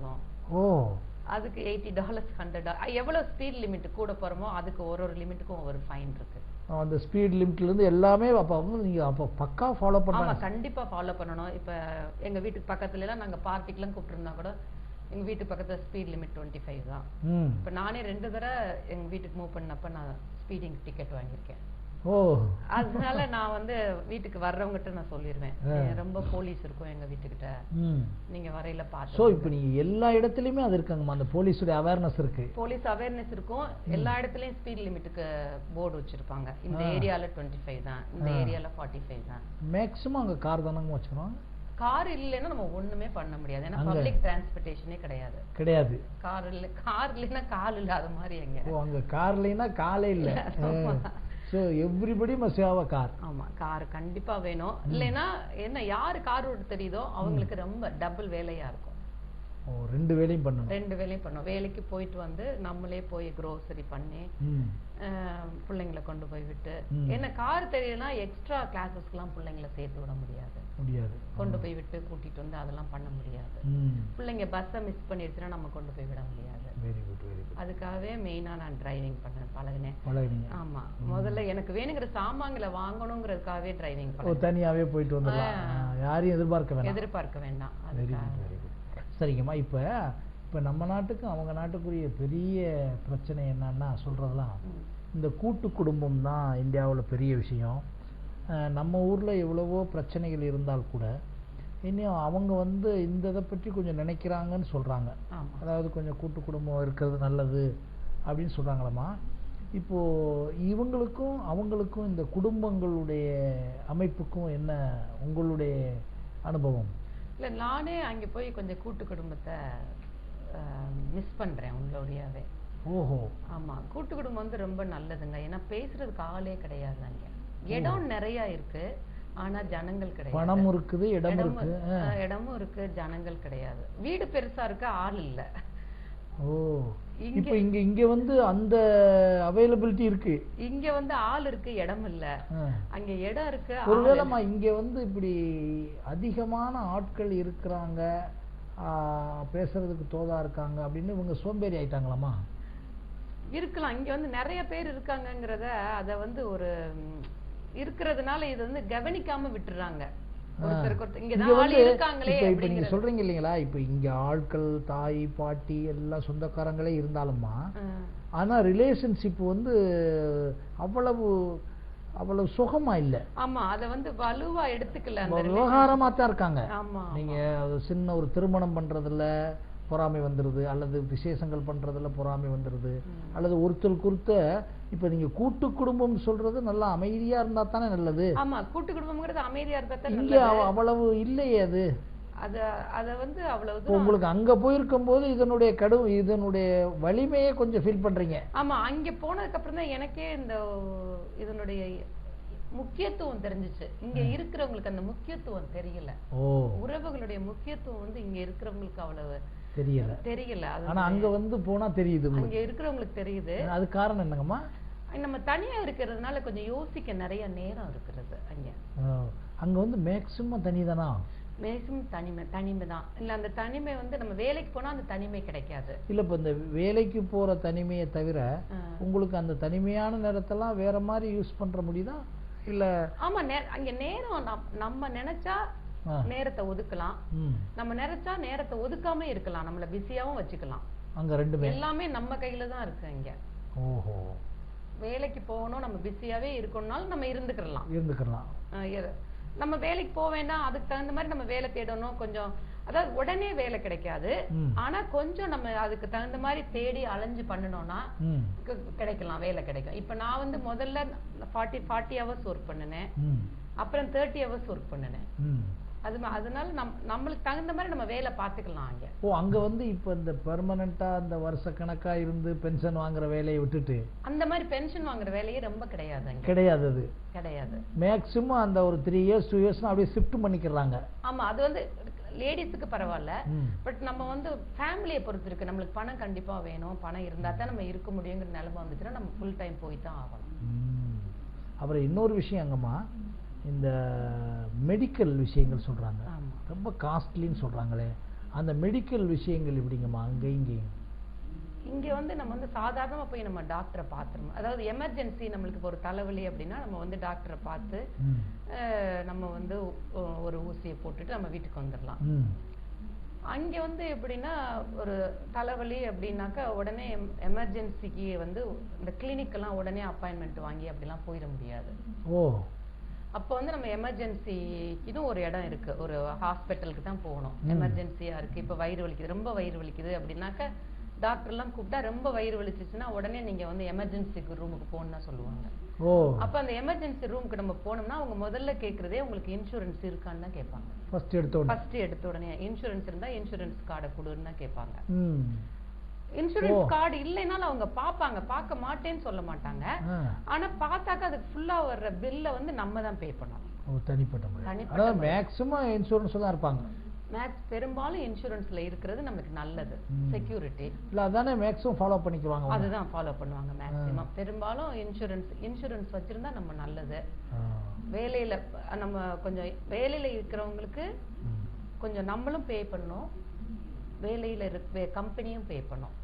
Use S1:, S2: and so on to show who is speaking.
S1: போகணும்.
S2: ஓ,
S1: அதுக்கு $80 $100. எவ்வளவு ஸ்பீட் லிமிட் கூட போறோமோ அதுக்கு ஒரு லிமிட்டுக்கும் ஒரு ஃபைன் இருக்கு.
S2: அந்த ஸ்பீட் லிமிட்ல இருந்து எல்லாமே அப்ப வந்து நீங்க அப்ப பக்கா ஃபாலோ
S1: ஆமா,
S2: பண்ணலாம்.
S1: கண்டிப்பா ஃபாலோ பண்ணணும். இப்ப எங்க வீட்டுக்கு பக்கத்துல எல்லாம் நாங்க பார்ட்டிக்கெல்லாம் கூப்பிட்டுருந்தா கூட எங்க வீட்டு பக்கத்துல ஸ்பீட் லிமிட் 25 தான். இப்ப நானே 2 தடவை எங்க வீட்டுக்கு மூவ் பண்ணப்ப நான் ஸ்பீடிங் டிக்கெட் வாங்கியிருக்கேன்.
S2: ஓ,
S1: அதனால நான் வந்து வீட்டுக்கு வர்றவங்ககிட்ட நான் சொல்லிடுவேன், ரொம்ப போலீஸ் இருக்கும் எங்க வீட்டுக்கிட்ட, நீங்க வரையில பார்த்து.
S2: சோ இப்போ நீங்க எல்லா இடத்துலயுமே அது இருக்காங்கம்மா, அந்த போலீஸோட அவேர்னஸ் இருக்கு.
S1: போலீஸ் அவேர்னஸ் இருக்கும். எல்லா இடத்துலயும் ஸ்பீட் லிமிட்டுக்கு போர்டு வச்சிருப்பாங்க. இந்த ஏரியால 25 தான், இந்த ஏரியால 45 தான்.
S2: மேக்ஸிமம் அங்க கார் தானங்க வச்சுக்கணும்.
S1: கார் இல்லைன்னா நம்ம ஒண்ணுமே பண்ண முடியாது. ஏன்னா பப்ளிக் டிரான்ஸ்போர்ட்டேஷனே கிடையாது. கார் இல்லைன்னா கால் இல்லாத மாதிரி எங்க.
S2: ஓ, அங்க கார் இல்லைன்னா காலே இல்ல. So everybody must have a car.
S1: ஆமா, கார் கண்டிப்பா வேணும். இல்லைன்னா என்ன, யாரு கார் ஓட்ட தெரியுதோ அவங்களுக்கு ரொம்ப டபுள் வேலையா இருக்கும்.
S2: ஓ, 2 வேலையும் பண்ணணும்.
S1: 2 வேலையும் பண்ணணும். வேலைக்கு போயிட்டு வந்து நம்மளே போய் க்ரோசரி பண்ணி பிள்ளைங்களை கொண்டு போய் விட்டு, என்ன கார் தெரியலனா எக்ஸ்ட்ரா கிளாஸஸ்க்குலாம் பிள்ளைங்களை சேர்த்து விட முடியாது. கொண்டு போய் விட்டு கூட்டிட்டு வந்து அதெல்லாம் பண்ண முடியாது. பிள்ளைங்க பஸ்ஸை மிஸ் பண்ணிடுச்சுன்னா நம்ம கொண்டு போய் விட முடியாது.
S2: Very good, very good.
S1: அதுக்காகவே மெயினா நான் டிரைவிங் பழகினேன். ஆமா, முதல்ல எனக்கு வேணுங்கிற சாமான்களை வாங்கணுங்கிறதுக்காகவே டிரைவிங் பண்ணேன்.
S2: தனியாவே போயிட்டு வந்துடலாம், யாரையும்
S1: எதிர்பார்க்க வேண்டாம்.
S2: Very good, very good. சரிங்கம்மா, இப்போ நம்ம நாட்டுக்கும் அவங்க நாட்டுக்குரிய பெரிய பிரச்சனை என்னன்னா சொல்றதெல்லாம் இந்த கூட்டு குடும்பம் தான் இந்தியாவில் பெரிய விஷயம். நம்ம ஊரில் எவ்வளவோ பிரச்சனைகள் இருந்தால் கூட இன்னும் அவங்க வந்து இந்த இதை பற்றி கொஞ்சம் நினைக்கிறாங்கன்னு சொல்கிறாங்க. அதாவது கொஞ்சம் கூட்டு குடும்பம் இருக்கிறது நல்லது அப்படின்னு சொல்கிறாங்களம்மா. இப்போது இவங்களுக்கும் அவங்களுக்கும் இந்த குடும்பங்களுடைய அமைப்புக்கும் என்ன உங்களுடைய அனுபவம்?
S1: இல்லை, நானே அங்கே போய் கொஞ்சம் கூட்டு குடும்பத்தை மிஸ் பண்ணுறேன் உங்களுடையவே.
S2: ஓஹோ,
S1: ஆமாம், கூட்டு குடும்பம் வந்து ரொம்ப நல்லதுங்க. ஏன்னா பேசுறதுக்கு ஆளே கிடையாது. அங்கே இடம் நிறைய இருக்கு, ஆனா ஜனங்கள் கிடையாது.
S2: பணம் இருக்குது, இடமும்
S1: இருக்கு, ஜனங்கள் கிடையாது. வீடு பெருசா இருக்கு, ஆள் இல்ல.
S2: ஓ, இப்போ இங்க வந்து அந்த அவைலபிலிட்டி இருக்கு.
S1: இங்க வந்து ஆள் இருக்கு, இடம் இல்ல. அங்க இடம் இருக்கு.
S2: ஒருவேளைமா இங்க வந்து இப்படி அதிகமான ஆட்கள் இருக்கிறாங்க, பேசுறதுக்கு தோதா இருக்காங்க அப்படின்னு இவங்க சோம்பேறி ஆயிட்டாங்களாமா?
S1: இருக்கலாம். இங்க வந்து நிறைய பேர் இருக்காங்கங்கிறத அத வந்து ஒரு இருக்கிறதுனால இது வந்து கவனிக்காம விட்டுறாங்க.
S2: நீங்க சொல்றீங்க இல்லைங்களா, இப்ப இங்க ஆட்கள் தாய் பாட்டி எல்லாம் சொந்தக்காரங்களே இருந்தாலுமா, ஆனா ரிலேஷன்ஷிப் வந்து அவ்வளவு சுகமா இல்ல.
S1: ஆமா, அத வந்து வலுவா எடுத்துக்கல,
S2: விவகாரமா தான் இருக்காங்க. நீங்க சின்ன ஒரு திருமணம் பண்றதுல பொறாமை வந்துருது, அல்லது விசேஷங்கள் பண்றதுல பொறாமை வந்துருது, அல்லது ஒருத்தருக்கு ஒருத்தர். இப்ப நீங்க கூட்டு குடும்பம் சொல்றது நல்லா அமைதியா இருந்தா தானே நல்லது.
S1: ஆமா, கூட்டு குடும்பம்ங்கிறது அமைதியா இருந்தா தான்
S2: இங்க அவ்வளவு இல்லையே.
S1: அத வந்து அவ்வளவு
S2: உங்களுக்கு அங்க போயிருக்கும் போது இதனுடைய வலிமையை கொஞ்சம் ஃபீல் பண்றீங்க.
S1: ஆமா, அங்க போனதுக்கு அப்புறம் தான் எனக்கே இதனுடைய முக்கியத்துவம் தெரிஞ்சிச்சு. இங்க இருக்கிறவங்களுக்கு அந்த முக்கியத்துவம் தெரியல. உறவுகளுடைய முக்கியத்துவம் வந்து இங்க இருக்கிறவங்களுக்கு அவ்வளவு தெரியல.
S2: ஆனா அங்க வந்து போனா தெரியுது,
S1: அங்க இருக்கிறவங்களுக்கு தெரியுது.
S2: அது காரணம் என்னங்கம்மா?
S1: நம்ம தனியா இருக்கிறதுனால கொஞ்சம் யோசிக்க நிறைய நேரம் இருக்கிறது.
S2: அங்க வந்து மேக்சிமம் தனிதானா?
S1: மேக்சிமம் தனிமை தான். இல்ல, அந்த தனிமை வந்து நம்ம வேலைக்கு போனா அந்த தனிமை கிடைக்காது.
S2: இல்ல, இப்ப இந்த வேலைக்கு போற தனிமையை தவிர உங்களுக்கு அந்த தனிமையான நேரத்தெல்லாம் வேற மாதிரி யூஸ் பண்ற முடியுதா? இல்ல,
S1: ஆமா, அங்க நேரம் நம்ம நினைச்சா நேரத்தை ஒதுக்கலாம், நம்ம நினைச்சா நேரத்தை ஒதுக்காம இருக்கலாம், நம்மள பிஸியாவும் வச்சுக்கலாம்.
S2: அங்க ரெண்டுமே
S1: எல்லாமே நம்ம கையில தான் இருக்கு. அங்க வேலைக்கு போகணும், நம்ம பிஸியாவே இருக்கணும்னாலும் நம்ம இருந்துக்கலாம். நம்ம வேலைக்கு போக வேண்டாம், அதுக்கு தகுந்த மாதிரி நம்ம வேலை தேடணும். கொஞ்சம் அதாவது உடனே வேலை கிடைக்காது, ஆனா கொஞ்சம் நம்ம அதுக்கு தகுந்த மாதிரி தேடி அலைஞ்சு பண்ணணும்னா கிடைக்கலாம், வேலை கிடைக்கும். இப்ப நான் வந்து முதல்ல 40 ஹவர்ஸ் ஒர்க் பண்ணினேன், அப்புறம் 30 ஹவர்ஸ் ஒர்க் பண்ணினேன். அதனால நம்மளுக்கு தகுந்த மாதிரி நம்ம வேலை பார்த்துக்கலாம் அங்க.
S2: அங்க வந்து இப்ப இந்த பெர்மனண்டா அந்த வருஷ கணக்கா இருந்து பென்ஷன் வாங்குற வேலையை விட்டுட்டு
S1: அந்த மாதிரி பென்ஷன் வாங்குற வேலையே ரொம்ப கிடையாது.
S2: அது கிடையாது. மேக்ஸிமம் அந்த ஒரு 3 இயர்ஸ் 2 இயர்ஸ் அப்படியே ஷிஃப்ட் பண்ணிக்கிறாங்க.
S1: ஆமா, அது வந்து லேடிஸுக்கு பரவாயில்ல. பட் நம்ம வந்து ஃபேமிலியை பொறுத்து இருக்கு. நம்மளுக்கு பணம் கண்டிப்பா வேணும், பணம் இருந்தா தான் நம்ம இருக்க முடியுங்கிற நிலைமை வந்துச்சுன்னா நம்ம ஃபுல் டைம் போய் தான் ஆகணும்.
S2: அப்புறம் இன்னொரு விஷயம் அங்கம்மா, இந்த மெடிக்கல் விஷயங்கள் சொல்றாங்க ரொம்ப காஸ்ட்லின்னு சொல்றாங்களே, அந்த மெடிக்கல் விஷயங்கள் எப்படிங்கம்மா அங்கே இங்கேயும்?
S1: இங்க வந்து நம்ம வந்து சாதாரணமா போய் நம்ம டாக்டரை பார்த்துருவோம். அதாவது எமர்ஜென்சி நம்மளுக்கு இப்போ ஒரு தலைவலி அப்படின்னா நம்ம வந்து டாக்டரை பார்த்து நம்ம வந்து ஒரு ஊசியை போட்டுட்டு நம்ம வீட்டுக்கு வந்துடலாம். அங்க வந்து எப்படின்னா ஒரு தலைவலி அப்படின்னாக்கா உடனே எமர்ஜென்சிக்கு வந்து இந்த கிளினிக்கெல்லாம் உடனே அப்பாயின்மெண்ட் வாங்கி அப்படிலாம் போயிட முடியாது. அப்போ வந்து நம்ம எமர்ஜென்சிக்குன்னு ஒரு இடம் இருக்கு, ஒரு ஹாஸ்பிட்டலுக்கு தான் போகணும். எமர்ஜென்சியா இருக்கு, இப்போ வயிறு வலிக்குது, ரொம்ப வயிறு வலிக்குது அப்படின்னாக்கா டாக்டர்லாம் கூப்பிட்டா ரொம்ப வயிறு வலிச்சிச்சுன்னா உடனே நீங்க வந்து எமர்ஜென்சிக்கு ரூமுக்கு போகணும்னு தான் சொல்லுவாங்க. அப்ப அந்த எமர்ஜென்சி ரூமுக்கு நம்ம போனோம்னா அவங்க முதல்ல கேட்கறதே உங்களுக்கு இன்சூரன்ஸ் இருக்கான்னு தான் கேட்பாங்க. ஃபர்ஸ்ட் எடுத்த உடனே இன்சூரன்ஸ் இருந்தா இன்சூரன்ஸ் கார்டை கொடுன்னு தான் கேட்பாங்க. இன்சூரன்ஸ் கார்டு இல்லைனாலும் அவங்க பாப்பாங்க, பார்க்க மாட்டேன்னு சொல்ல மாட்டாங்க. ஆனா பார்த்தாக்க அதுக்கு ஃபுல்லா வர்ற பில்ல வந்து நம்ம தான் பே பண்ணணும்.
S2: தனிப்பட்ட மேக்ஸிமம் இன்சூரன்ஸ் தான் இருப்பாங்க.
S1: பெரும்பாலும் இன்சூரன்ஸ்ல இருக்கிறது நமக்கு நல்லது, செக்யூரிட்டி.
S2: இல்ல அதானே மேக்ஸிமம் ஃபாலோ பண்ணிக்குவாங்க.
S1: அதுதான் ஃபாலோ பண்ணுவாங்க மேக்ஸிமம். பெரும்பாலும் இன்சூரன்ஸ் வச்சிருந்தா நம்ம நல்லது. வேலையில நம்ம கொஞ்சம் வேலையில இருக்கிறவங்களுக்கு கொஞ்சம் நம்மளும் பே பண்ணணும், வேலையில கம்பெனியும் பே பண்ணணும்.